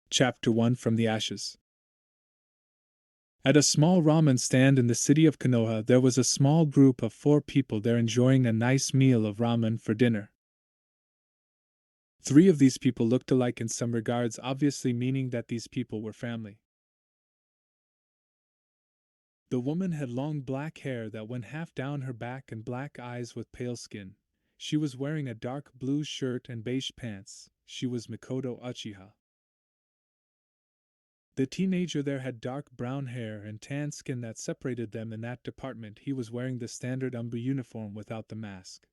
Chapter 1 From the Ashes. At a small ramen stand in the city of Konoha, there was a small group of 4 people there enjoying a nice meal of ramen for dinner. 3 of these people looked alike in some regards, obviously meaning that these people were family. The woman had long black hair that went half down her back and black eyes with pale skin. She was wearing a dark blue shirt and beige pants. She was Mikoto Uchiha. The teenager there had dark brown hair and tan skin that separated them in that department. He was wearing the standard Umbu uniform without the mask.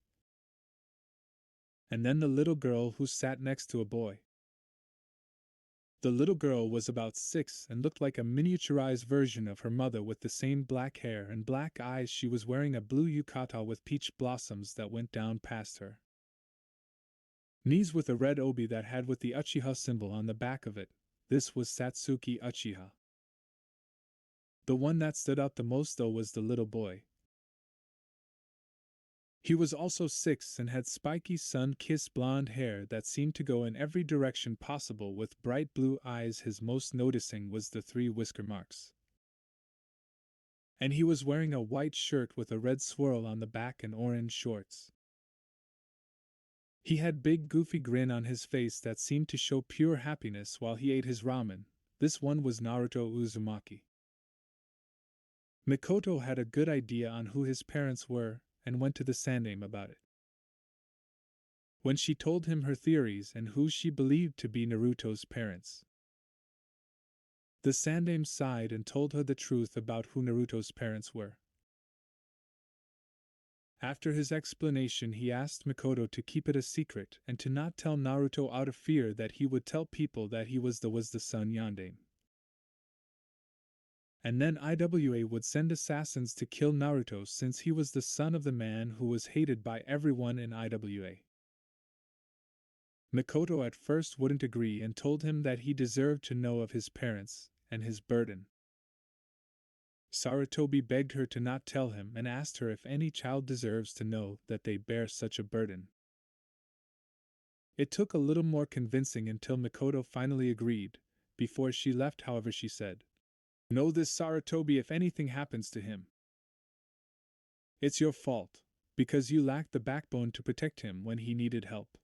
And then the little girl who sat next to a boy. The little girl was about 6 and looked like a miniaturized version of her mother with the same black hair and black eyes. She was wearing a blue yukata with peach blossoms that went down past her knees with a red obi that had with the Uchiha symbol on the back of it. This was Satsuki Uchiha. The one that stood out the most though was the little boy. He was also 6 and had spiky sun-kissed blonde hair that seemed to go in every direction possible with bright blue eyes. His most noticing was the 3 whisker marks. And he was wearing a white shirt with a red swirl on the back and orange shorts. He had big goofy grin on his face that seemed to show pure happiness while he ate his ramen. This one was Naruto Uzumaki. Mikoto had a good idea on who his parents were and went to the Sandaime about it. When she told him her theories and who she believed to be Naruto's parents, the Sandaime sighed and told her the truth about who Naruto's parents were. After his explanation, he asked Mikoto to keep it a secret and to not tell Naruto out of fear that he would tell people that he was the son Yondaime. And then IWA would send assassins to kill Naruto since he was the son of the man who was hated by everyone in IWA. Mikoto at first wouldn't agree and told him that he deserved to know of his parents and his burden. Sarutobi begged her to not tell him and asked her if any child deserves to know that they bear such a burden. It took a little more convincing until Mikoto finally agreed. Before she left, however, she said, "Know this, Sarutobi, if anything happens to him, it's your fault, because you lacked the backbone to protect him when he needed help."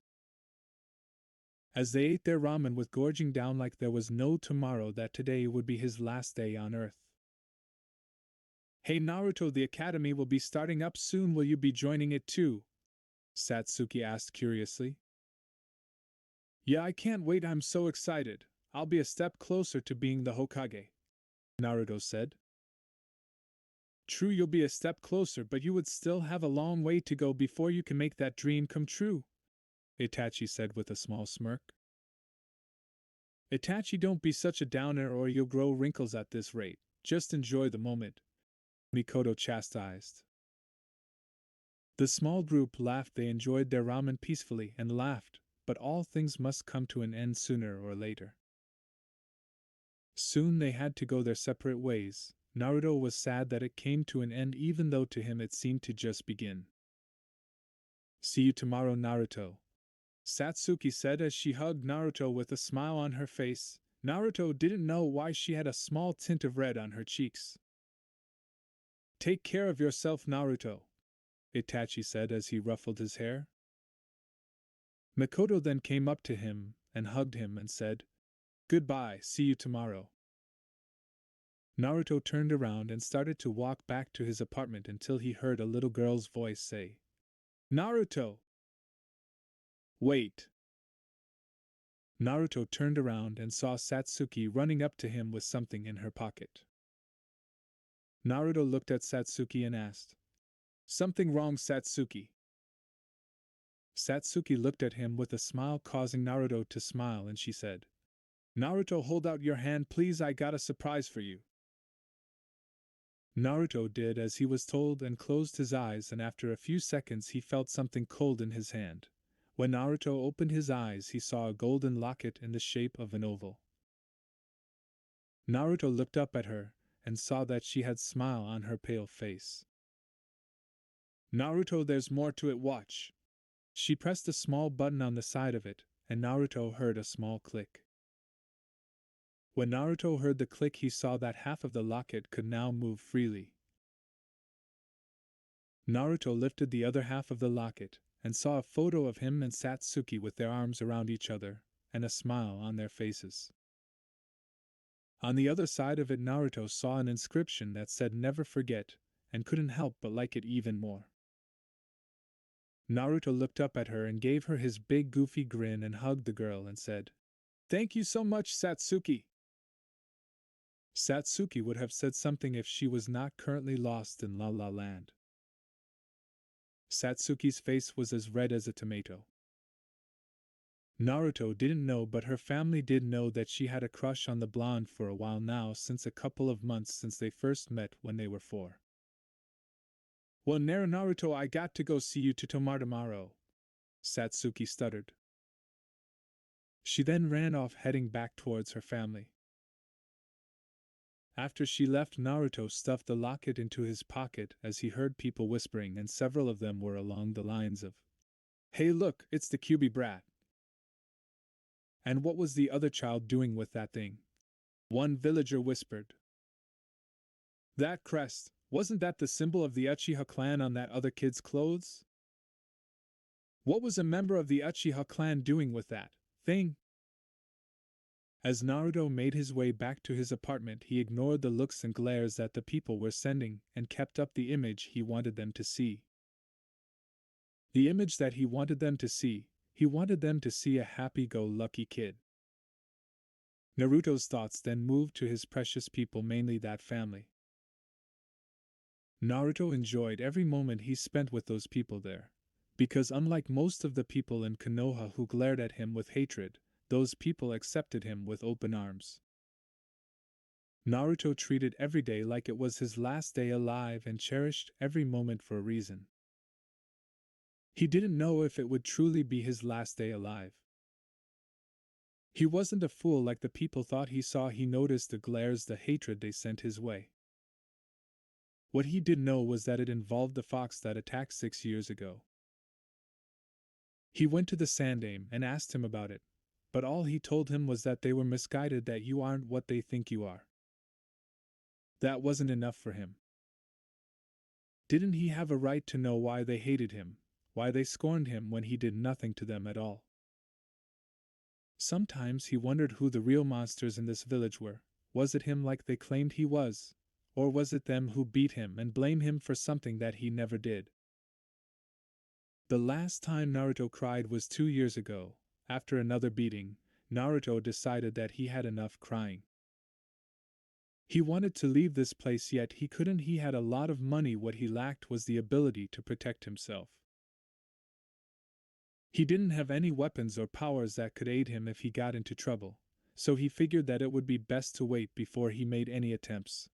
As they ate their ramen with gorging down like there was no tomorrow, that today would be his last day on Earth. "Hey Naruto, the academy will be starting up soon. Will you be joining it too?" Satsuki asked curiously. "Yeah, I can't wait. I'm so excited. I'll be a step closer to being the Hokage," Naruto said. "True, you'll be a step closer, but you would still have a long way to go before you can make that dream come true," Itachi said with a small smirk. "Itachi, don't be such a downer or you'll grow wrinkles at this rate. Just enjoy the moment," Mikoto chastised. The small group laughed. They enjoyed their ramen peacefully and laughed, but all things must come to an end sooner or later. Soon they had to go their separate ways. Naruto was sad that it came to an end, even though to him it seemed to just begin. "See you tomorrow, Naruto," Satsuki said as she hugged Naruto with a smile on her face. Naruto didn't know why she had a small tint of red on her cheeks. "Take care of yourself, Naruto," Itachi said as he ruffled his hair. Mikoto then came up to him and hugged him and said, "Goodbye, see you tomorrow." Naruto turned around and started to walk back to his apartment until he heard a little girl's voice say, "Naruto! Wait!" Naruto turned around and saw Satsuki running up to him with something in her pocket. Naruto looked at Satsuki and asked, "Something wrong, Satsuki?" Satsuki looked at him with a smile, causing Naruto to smile, and she said, "Naruto, hold out your hand please, I got a surprise for you." Naruto did as he was told and closed his eyes, and after a few seconds he felt something cold in his hand. When Naruto opened his eyes, he saw a golden locket in the shape of an oval. Naruto looked up at her and saw that she had a smile on her pale face. "Naruto, there's more to it, watch." She pressed a small button on the side of it, and Naruto heard a small click. When Naruto heard the click, he saw that half of the locket could now move freely. Naruto lifted the other half of the locket and saw a photo of him and Satsuki with their arms around each other and a smile on their faces. On the other side of it, Naruto saw an inscription that said "Never forget," and couldn't help but like it even more. Naruto looked up at her and gave her his big goofy grin and hugged the girl and said, "Thank you so much, Satsuki." Satsuki would have said something if she was not currently lost in La La Land. Satsuki's face was as red as a tomato. Naruto didn't know, but her family did know that she had a crush on the blonde for a while now, since a couple of months since they first met when they were 4. "Well, Naruto, I got to go see you to tomorrow," Satsuki stuttered. She then ran off, heading back towards her family. After she left, Naruto stuffed the locket into his pocket as he heard people whispering, and several of them were along the lines of, "Hey look, it's the Kyuubi brat. And what was the other child doing with that thing?" One villager whispered. "That crest, wasn't that the symbol of the Uchiha clan on that other kid's clothes? What was a member of the Uchiha clan doing with that thing?" As Naruto made his way back to his apartment, he ignored the looks and glares that the people were sending and kept up the image he wanted them to see. The image that he wanted them to see, he wanted them to see a happy-go-lucky kid. Naruto's thoughts then moved to his precious people, mainly that family. Naruto enjoyed every moment he spent with those people there, because unlike most of the people in Konoha who glared at him with hatred, those people accepted him with open arms. Naruto treated every day like it was his last day alive and cherished every moment for a reason. He didn't know if it would truly be his last day alive. He wasn't a fool like the people thought he saw. He noticed the glares, the hatred they sent his way. What he did know was that it involved the fox that attacked 6 years ago. He went to the Sandaime and asked him about it, but all he told him was that they were misguided, that you aren't what they think you are. That wasn't enough for him. Didn't he have a right to know why they hated him, why they scorned him when he did nothing to them at all? Sometimes he wondered who the real monsters in this village were. Was it him like they claimed he was? Or was it them who beat him and blame him for something that he never did? The last time Naruto cried was 2 years ago. After another beating, Naruto decided that he had enough crying. He wanted to leave this place, yet he couldn't. He had a lot of money. What he lacked was the ability to protect himself. He didn't have any weapons or powers that could aid him if he got into trouble, so he figured that it would be best to wait before he made any attempts.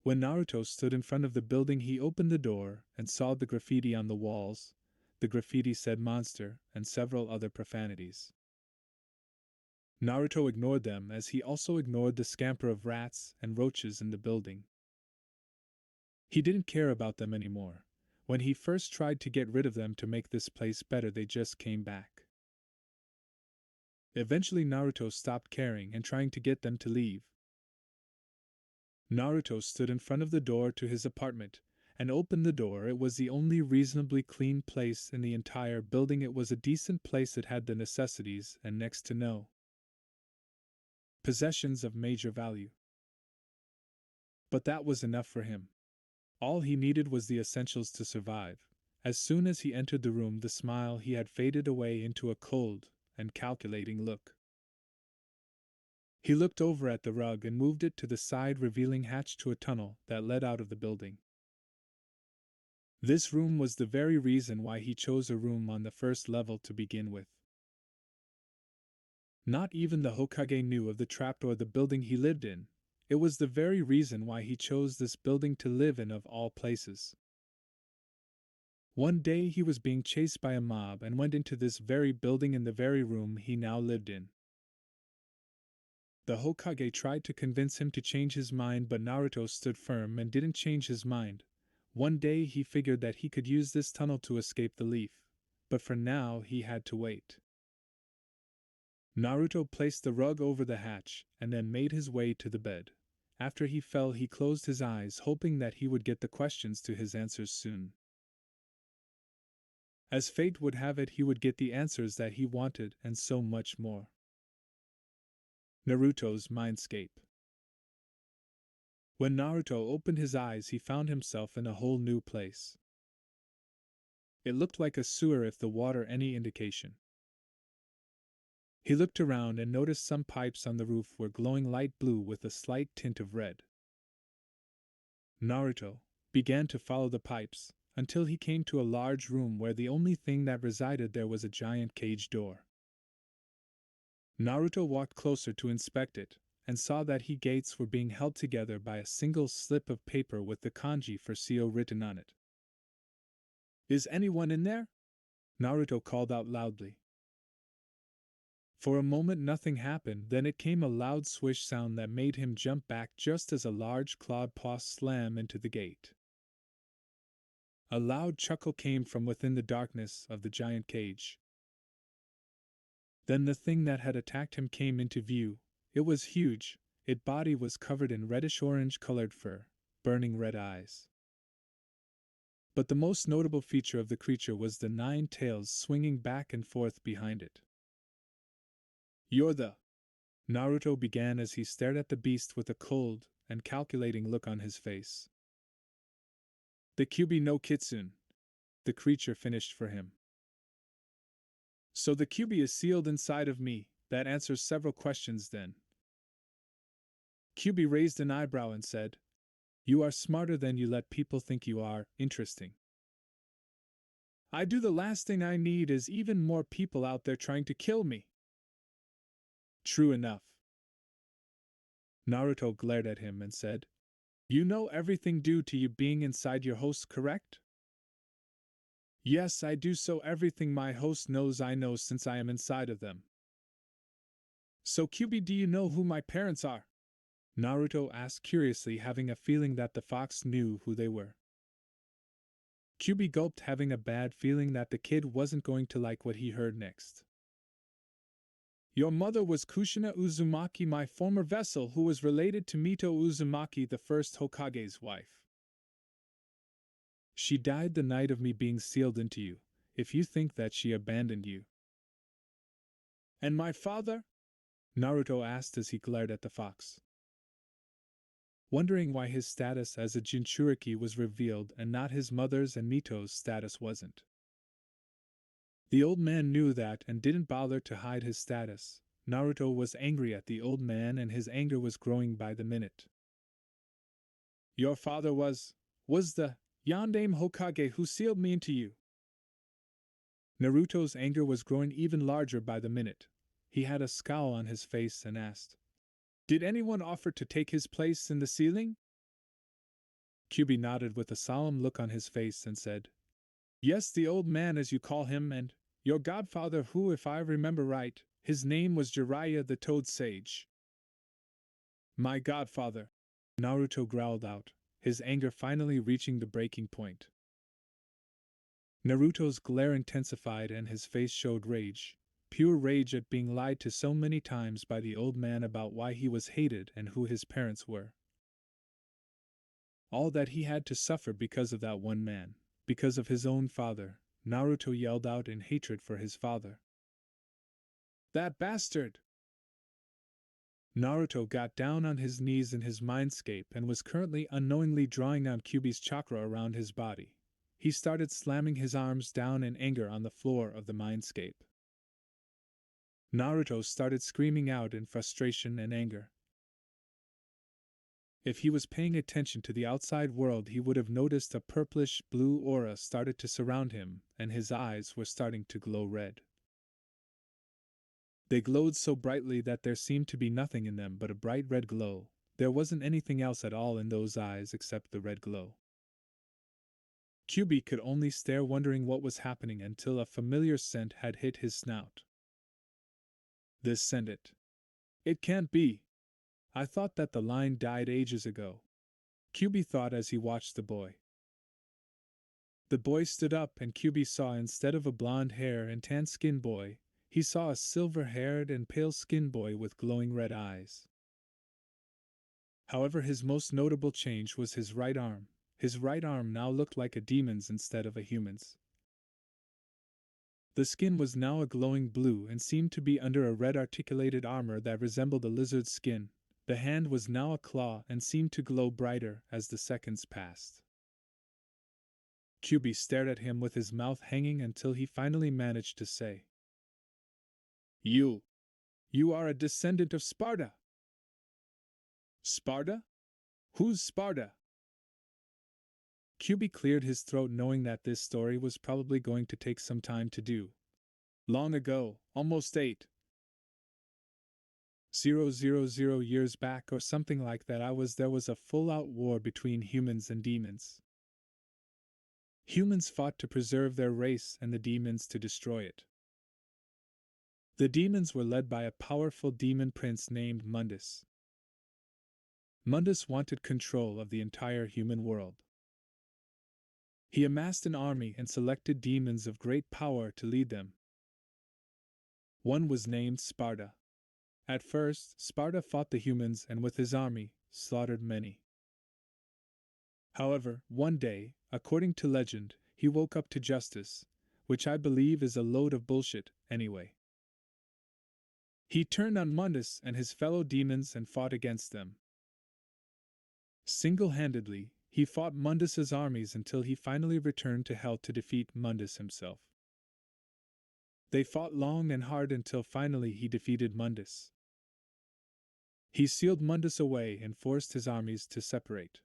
When Naruto stood in front of the building, he opened the door and saw the graffiti on the walls. The graffiti said "monster" and several other profanities. Naruto ignored them, as he also ignored the scamper of rats and roaches in the building. He didn't care about them anymore. When he first tried to get rid of them to make this place better, they just came back. Eventually Naruto stopped caring and trying to get them to leave. Naruto stood in front of the door to his apartment and opened the door. It was the only reasonably clean place in the entire building. It was a decent place. It had the necessities and next to no possessions of major value. But that was enough for him. All he needed was the essentials to survive. As soon as he entered the room, the smile he had faded away into a cold and calculating look. He looked over at the rug and moved it to the side, revealing hatch to a tunnel that led out of the building. This room was the very reason why he chose a room on the first level to begin with. Not even the Hokage knew of the trapdoor the building he lived in. It was the very reason why he chose this building to live in of all places. One day he was being chased by a mob and went into this very building, in the very room he now lived in. The Hokage tried to convince him to change his mind, but Naruto stood firm and didn't change his mind. One day he figured that he could use this tunnel to escape the leaf, but for now he had to wait. Naruto placed the rug over the hatch and then made his way to the bed. After he fell, he closed his eyes, hoping that he would get the questions to his answers soon. As fate would have it, he would get the answers that he wanted and so much more. Naruto's mindscape. When Naruto opened his eyes, he found himself in a whole new place. It looked like a sewer if the water any indication. He looked around and noticed some pipes on the roof were glowing light blue with a slight tint of red. Naruto began to follow the pipes until he came to a large room where the only thing that resided there was a giant cage door. Naruto walked closer to inspect it and saw that the gates were being held together by a single slip of paper with the kanji for Seo written on it. "Is anyone in there?" Naruto called out loudly. For a moment nothing happened, then it came a loud swish sound that made him jump back just as a large clawed paw slammed into the gate. A loud chuckle came from within the darkness of the giant cage. Then the thing that had attacked him came into view. It was huge. Its body was covered in reddish-orange colored fur, burning red eyes. But the most notable feature of the creature was the 9 tails swinging back and forth behind it. "You're the..." Naruto began as he stared at the beast with a cold and calculating look on his face. "The Kyuubi no Kitsune," the creature finished for him. "So the Kyuubi is sealed inside of me, that answers several questions then." Kyuubi raised an eyebrow and said, "You are smarter than you let people think you are, interesting. I do the last thing I need is even more people out there trying to kill me." "True enough." Naruto glared at him and said, "You know everything due to you being inside your host, correct?" "Yes, I do, so everything my host knows I know since I am inside of them." "So Kyuubi, do you know who my parents are?" Naruto asked curiously, having a feeling that the fox knew who they were. Kyuubi gulped, having a bad feeling that the kid wasn't going to like what he heard next. "Your mother was Kushina Uzumaki, my former vessel, who was related to Mito Uzumaki, the first Hokage's wife. She died the night of me being sealed into you, if you think that she abandoned you." "And my father?" Naruto asked as he glared at the fox, wondering why his status as a Jinchuriki was revealed and not his mother's and Mito's status wasn't. The old man knew that and didn't bother to hide his status. Naruto was angry at the old man and his anger was growing by the minute. "Your father was the Yondaime Hokage who sealed me into you." Naruto's anger was growing even larger by the minute. He had a scowl on his face and asked, "Did anyone offer to take his place in the sealing?" Kyuubi nodded with a solemn look on his face and said, "Yes, the old man as you call him, and your godfather who, if I remember right, his name was Jiraiya the Toad Sage." "My godfather," Naruto growled out, his anger finally reaching the breaking point. Naruto's glare intensified and his face showed rage, pure rage at being lied to so many times by the old man about why he was hated and who his parents were. All that he had to suffer because of that one man, because of his own father. Naruto yelled out in hatred for his father. "That bastard!" Naruto got down on his knees in his mindscape and was currently unknowingly drawing on Kyuubi's chakra around his body. He started slamming his arms down in anger on the floor of the mindscape. Naruto started screaming out in frustration and anger. If he was paying attention to the outside world, he would have noticed a purplish-blue aura started to surround him, and his eyes were starting to glow red. They glowed so brightly that there seemed to be nothing in them but a bright red glow. There wasn't anything else at all in those eyes except the red glow. Kyuubi could only stare, wondering what was happening, until a familiar scent had hit his snout. "This scent it can't be. I thought that the line died ages ago," Kyuubi thought as he watched the boy. The boy stood up and Kyuubi saw, instead of a blonde hair and tan skin boy, he saw a silver-haired and pale-skinned boy with glowing red eyes. However, his most notable change was his right arm. His right arm now looked like a demon's instead of a human's. The skin was now a glowing blue and seemed to be under a red articulated armor that resembled a lizard's skin. The hand was now a claw and seemed to glow brighter as the seconds passed. Kyubi stared at him with his mouth hanging until he finally managed to say, You are a descendant of Sparta." "Sparta? Who's Sparta?" Kyubi cleared his throat, knowing that this story was probably going to take some time to do. "Long ago, almost 8,000 years back or something like that, there was a full-out war between humans and demons. Humans fought to preserve their race and the demons to destroy it. The demons were led by a powerful demon prince named Mundus. Mundus wanted control of the entire human world. He amassed an army and selected demons of great power to lead them. One was named Sparta. At first, Sparta fought the humans and with his army, slaughtered many. However, one day, according to legend, he woke up to justice, which I believe is a load of bullshit, anyway. He turned on Mundus and his fellow demons and fought against them. Single-handedly, he fought Mundus's armies until he finally returned to hell to defeat Mundus himself. They fought long and hard until finally he defeated Mundus. He sealed Mundus away and forced his armies to separate.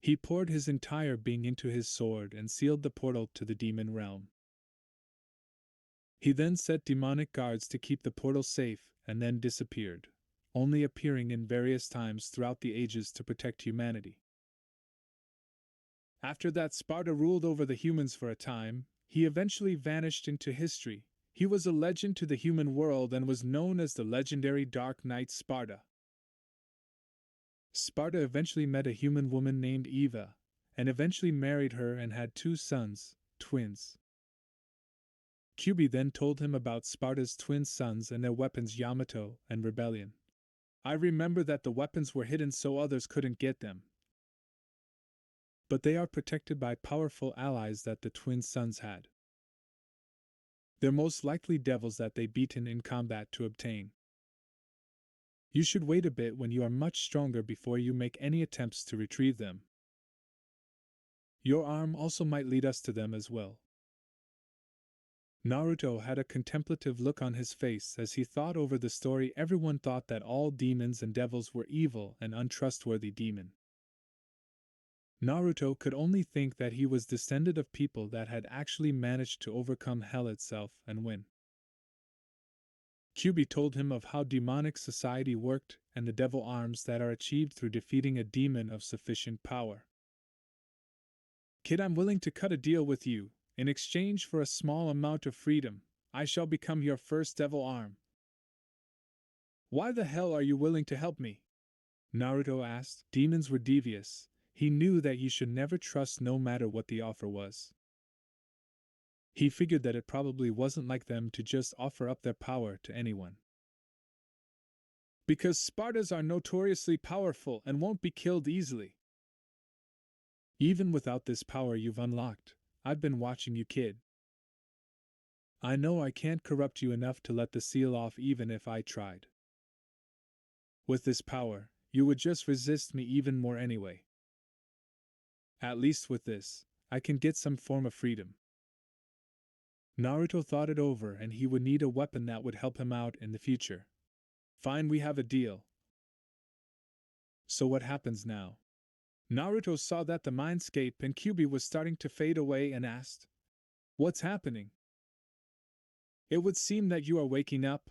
He poured his entire being into his sword and sealed the portal to the demon realm. He then set demonic guards to keep the portal safe and then disappeared, only appearing in various times throughout the ages to protect humanity. After that, Sparta ruled over the humans for a time. He eventually vanished into history. He was a legend to the human world and was known as the legendary Dark Knight Sparta. Sparta eventually met a human woman named Eva, and eventually married her and had 2 sons, twins. Kyubi then told him about Sparta's twin sons and their weapons, Yamato and Rebellion. I remember that the weapons were hidden so others couldn't get them. But they are protected by powerful allies that the twin sons had. They're most likely devils that they beaten in combat to obtain. You should wait a bit when you are much stronger before you make any attempts to retrieve them. Your arm also might lead us to them as well." Naruto had a contemplative look on his face as he thought over the story. Everyone thought that all demons and devils were evil and untrustworthy demon. Naruto could only think that he was descended of people that had actually managed to overcome hell itself and win. Kyubi told him of how demonic society worked and the devil arms that are achieved through defeating a demon of sufficient power. "Kid, I'm willing to cut a deal with you. In exchange for a small amount of freedom, I shall become your first devil arm." "Why the hell are you willing to help me?" Naruto asked. Demons were devious. He knew that you should never trust no matter what the offer was. He figured that it probably wasn't like them to just offer up their power to anyone. "Because Spartans are notoriously powerful and won't be killed easily. Even without this power you've unlocked, I've been watching you, kid. I know I can't corrupt you enough to let the seal off even if I tried. With this power, you would just resist me even more anyway. At least with this, I can get some form of freedom." Naruto thought it over and he would need a weapon that would help him out in the future. "Fine, we have a deal. So what happens now?" Naruto saw that the mindscape in Kyubi was starting to fade away and asked, "What's happening? It would seem that you are waking up."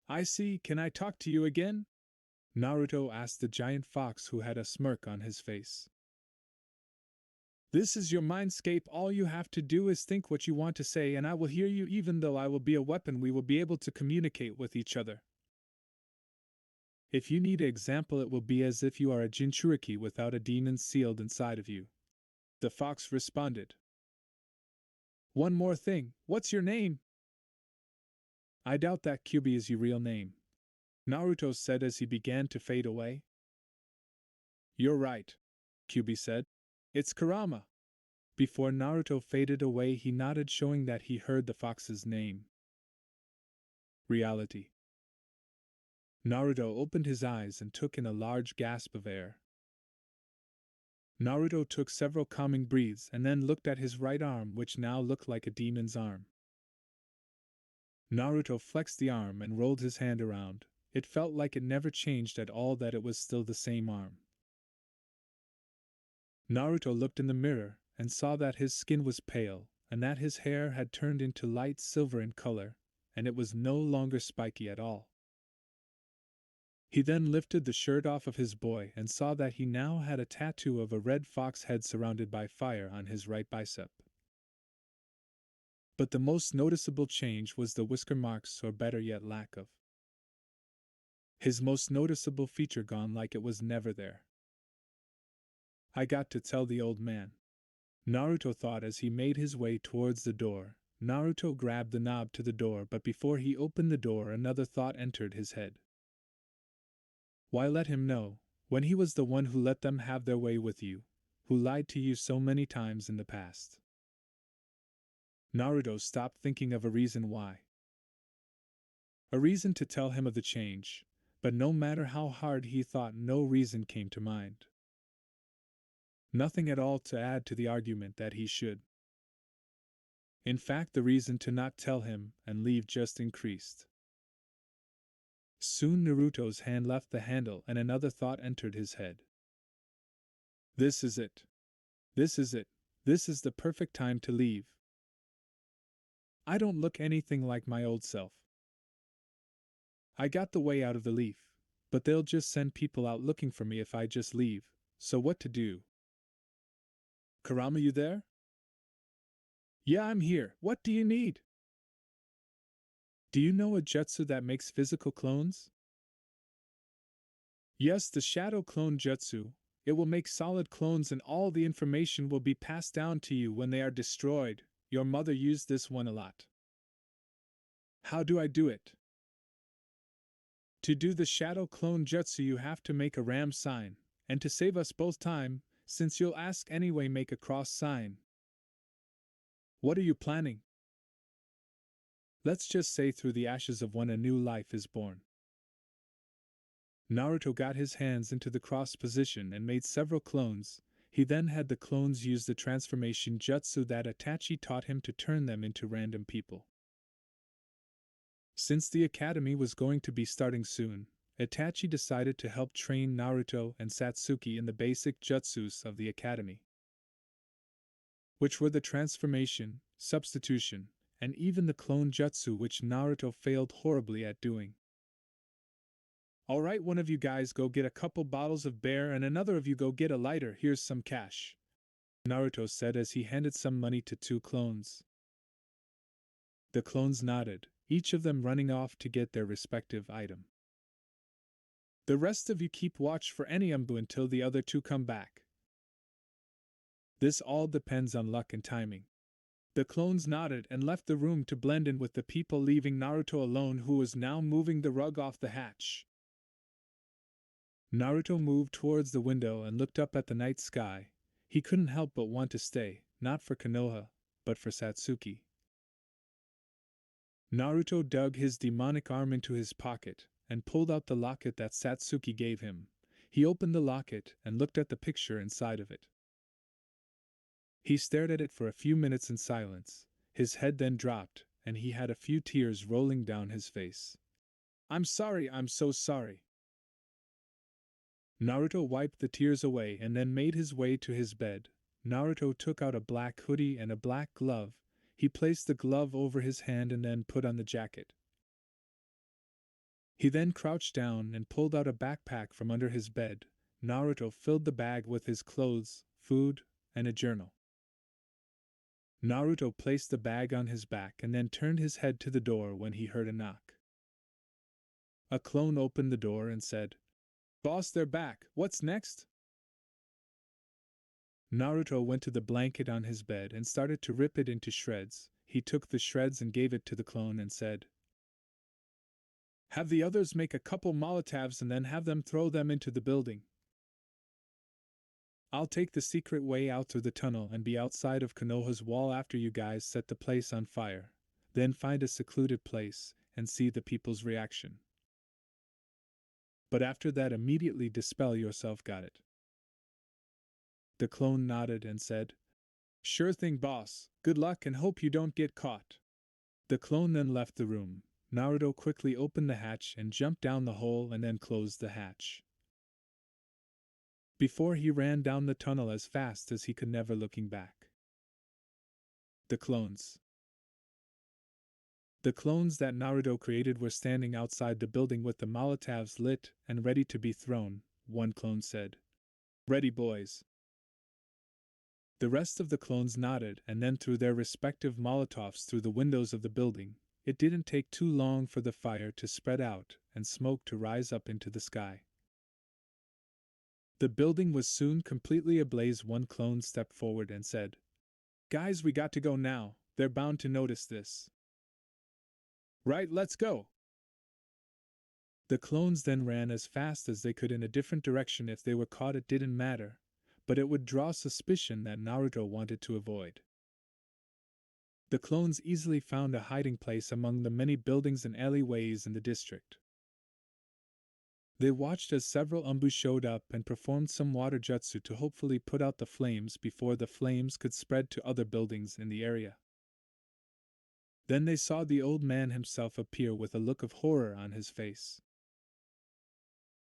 "I see, can I talk to you again?" Naruto asked the giant fox who had a smirk on his face. "This is your mindscape. All you have to do is think what you want to say and I will hear you. Even though I will be a weapon, we will be able to communicate with each other. If you need an example, it will be as if you are a Jinchuriki without a demon sealed inside of you." The fox responded. One more thing, what's your name? I doubt that Kyubi is your real name, Naruto said as he began to fade away. You're right, Kyubi said. It's Kurama. Before Naruto faded away, he nodded, showing that he heard the fox's name. Reality. Naruto opened his eyes and took in a large gasp of air. Naruto took several calming breaths and then looked at his right arm, which now looked like a demon's arm. Naruto flexed the arm and rolled his hand around. It felt like it never changed at all, that it was still the same arm. Naruto looked in the mirror and saw that his skin was pale, and that his hair had turned into light silver in color, and it was no longer spiky at all. He then lifted the shirt off of his boy and saw that he now had a tattoo of a red fox head surrounded by fire on his right bicep. But the most noticeable change was the whisker marks, or better yet, lack of. His most noticeable feature gone, like it was never there. I got to tell the old man, Naruto thought as he made his way towards the door. Naruto grabbed the knob to the door, but before he opened the door, another thought entered his head. Why let him know, when he was the one who let them have their way with you, who lied to you so many times in the past? Naruto stopped thinking of a reason why. A reason to tell him of the change, but no matter how hard he thought, no reason came to mind. Nothing at all to add to the argument that he should. In fact, the reason to not tell him and leave just increased. Soon Naruto's hand left the handle and another thought entered his head. This is it. This is it. This is the perfect time to leave. I don't look anything like my old self. I got the way out of the leaf, but they'll just send people out looking for me if I just leave, so what to do? Kurama, you there? Yeah, I'm here. What do you need? Do you know a jutsu that makes physical clones? Yes, the shadow clone jutsu. It will make solid clones and all the information will be passed down to you when they are destroyed. Your mother used this one a lot. How do I do it? To do the shadow clone jutsu you have to make a ram sign, and to save us both time, since you'll ask anyway, make a cross sign. What are you planning? Let's just say through the ashes of when a new life is born. Naruto got his hands into the cross position and made several clones. He then had the clones use the transformation jutsu that Itachi taught him to turn them into random people. Since the academy was going to be starting soon, Itachi decided to help train Naruto and Satsuki in the basic jutsus of the academy, which were the transformation, substitution, and even the clone jutsu, which Naruto failed horribly at doing. Alright, one of you guys go get a couple bottles of beer and another of you go get a lighter. Here's some cash, Naruto said as he handed some money to two clones. The clones nodded, each of them running off to get their respective item. The rest of you keep watch for Eniumbu until the other two come back. This all depends on luck and timing. The clones nodded and left the room to blend in with the people, leaving Naruto alone, who was now moving the rug off the hatch. Naruto moved towards the window and looked up at the night sky. He couldn't help but want to stay, not for Konoha, but for Satsuki. Naruto dug his demonic arm into his pocket and pulled out the locket that Satsuki gave him. He opened the locket and looked at the picture inside of it. He stared at it for a few minutes in silence. His head then dropped, and he had a few tears rolling down his face. I'm sorry, I'm so sorry. Naruto wiped the tears away and then made his way to his bed. Naruto took out a black hoodie and a black glove. He placed the glove over his hand and then put on the jacket. He then crouched down and pulled out a backpack from under his bed. Naruto filled the bag with his clothes, food, and a journal. Naruto placed the bag on his back and then turned his head to the door when he heard a knock. A clone opened the door and said, "Boss, they're back. What's next?" Naruto went to the blanket on his bed and started to rip it into shreds. He took the shreds and gave it to the clone and said, "Have the others make a couple Molotovs and then have them throw them into the building. I'll take the secret way out through the tunnel and be outside of Konoha's wall after you guys set the place on fire. Then find a secluded place and see the people's reaction. But after that, immediately dispel yourself, got it?" The clone nodded and said, "Sure thing, boss. Good luck and hope you don't get caught." The clone then left the room. Naruto quickly opened the hatch and jumped down the hole and then closed the hatch. Before he ran down the tunnel as fast as he could, never looking back. The clones. The clones that Naruto created were standing outside the building with the Molotovs lit and ready to be thrown. One clone said, "Ready, boys." The rest of the clones nodded and then threw their respective Molotovs through the windows of the building. It didn't take too long for the fire to spread out and smoke to rise up into the sky. The building was soon completely ablaze. One clone stepped forward and said, "Guys, we got to go now. They're bound to notice this." "Right, let's go." The clones then ran as fast as they could in a different direction. If they were caught, it didn't matter, but it would draw suspicion that Naruto wanted to avoid. The clones easily found a hiding place among the many buildings and alleyways in the district. They watched as several Umbu showed up and performed some water jutsu to hopefully put out the flames before the flames could spread to other buildings in the area. Then they saw the old man himself appear with a look of horror on his face.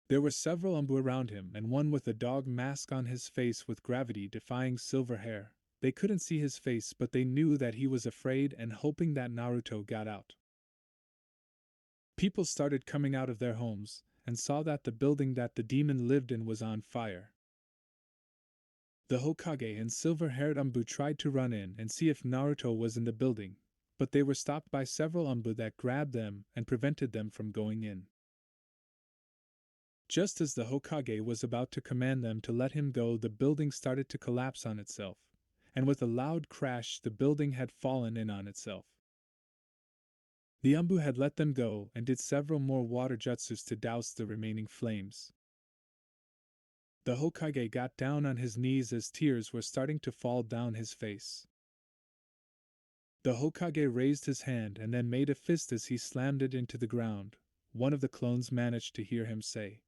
There were several Umbu around him and one with a dog mask on his face with gravity-defying silver hair. They couldn't see his face, but they knew that he was afraid and hoping that Naruto got out. People started coming out of their homes and saw that the building that the demon lived in was on fire. The Hokage and silver-haired Umbu tried to run in and see if Naruto was in the building, but they were stopped by several Umbu that grabbed them and prevented them from going in. Just as the Hokage was about to command them to let him go, the building started to collapse on itself, and with a loud crash the building had fallen in on itself. The Umbu had let them go and did several more water jutsus to douse the remaining flames. The Hokage got down on his knees as tears were starting to fall down his face. The Hokage raised his hand and then made a fist as he slammed it into the ground. One of the clones managed to hear him say,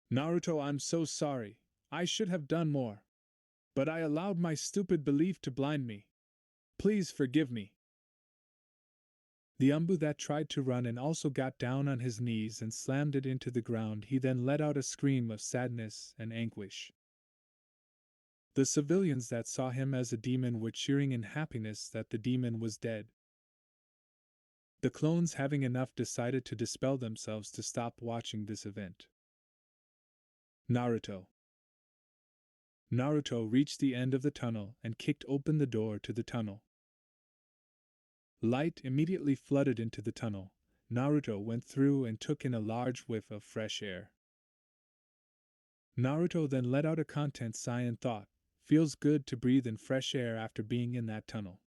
"Naruto, I'm so sorry. I should have done more. But I allowed my stupid belief to blind me. Please forgive me." The Umbu that tried to run and also got down on his knees and slammed it into the ground. He then let out a scream of sadness and anguish. The civilians that saw him as a demon were cheering in happiness that the demon was dead. The clones, having enough, decided to dispel themselves to stop watching this event. Naruto reached the end of the tunnel and kicked open the door to the tunnel. Light immediately flooded into the tunnel. Naruto went through and took in a large whiff of fresh air. Naruto then let out a content sigh and thought, "Feels good to breathe in fresh air after being in that tunnel."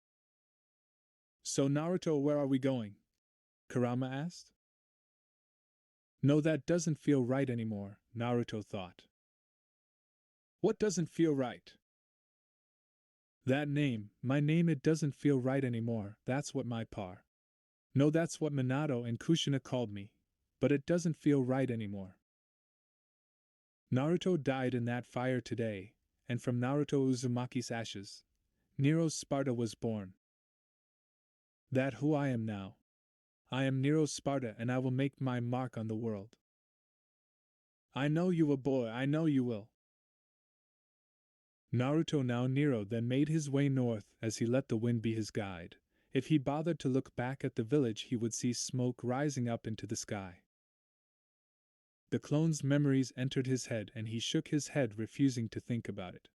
"So Naruto, where are we going?" Kurama asked. "No, that doesn't feel right anymore," Naruto thought. "What doesn't feel right?" "That name, my name, it doesn't feel right anymore. That's what my par. No, that's what Minato and Kushina called me, but it doesn't feel right anymore. Naruto died in that fire today, and from Naruto Uzumaki's ashes, Nero's Sparta was born. That who I am now. I am Nero Sparta and I will make my mark on the world. I know you will, boy, I know you will." Naruto, now Nero, then made his way north as he let the wind be his guide. If he bothered to look back at the village, he would see smoke rising up into the sky. The clone's memories entered his head and he shook his head, refusing to think about it.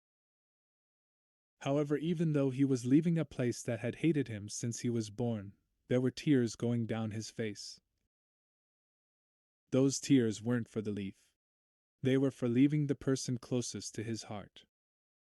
However, even though he was leaving a place that had hated him since he was born, there were tears going down his face. Those tears weren't for the leaf. They were for leaving the person closest to his heart.